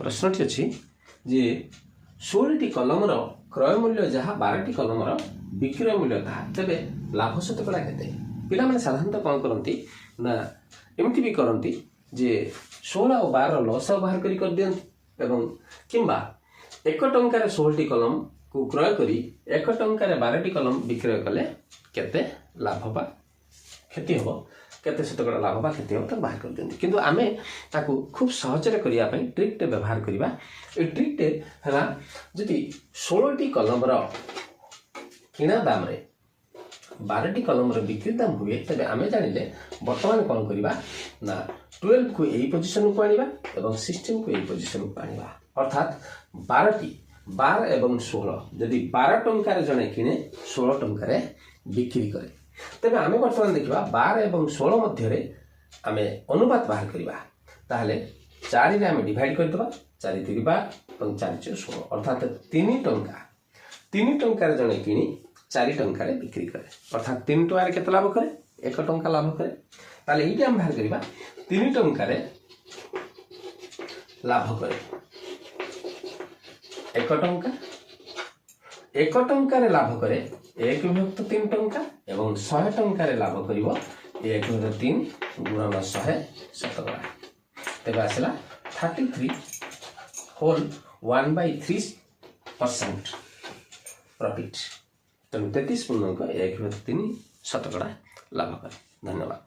प्रश्नटी अच्छी जे 16टी कलम क्रय मूल्य जहाँ 12टी कलम विक्रय मूल्य ताहा तेबे लाभ शतकड़ा केते पिला माने साधारणतः कौन करती ना एमती भी करती जे 16 और 12 लस बाहर कर दियंती एवं किंबा 1 टंकार 16टी कलम को क्रय करी 1 टंकार 12टी कलम विक्रय कले केते लाभ बा क्षति हम केते शतकड़ा लाभ बा क्षति हम बाहर कर दियंती किंतु आमे ताकू खूब सहजरे करिया पई ट्रिकटे व्यवहार करिबा ए ट्रिकटे हला जदि 16टी कलम किणा दाम रे 12टी कलम बिक्री दाम हुए तेरे आम जानिले बर्तमान कौन करवा ना 12 को यही पोजिशन को आनिबा एवं 16 को यही पोजिशन को आनिबा अर्थात 12 एवं 16 जदि 12 टंकार जने किणे 16 टंकार बिक्री करे तेरे आम बर्तमान देखा 12 एवं 16 मध्य आम अनुपात बाहर करवा ताहले 4 रे आम डिवाइड करदबा 4 3 12 4 4 16 अर्थात 3 टंकार जने किणी 4 टंकार बिक्री करे अर्थात 3 टंकार केते लाभ करे 1 टंका लाभ करे ताले एटी हम बाहर करबा 3 टंकार लाभ करे 1 टंकार लाभ करे 1 विभक्त 3 टंका एवं 100 टंकार लाभ करिवो 1 विभक्त 3 गुणन 100 शतकड़ा तेबे आसला 33 होल 1/3% प्रॉफिट तेणु 33 पूर्णांक 1/3 शतकड़ा लाभ करे। धन्यवाद।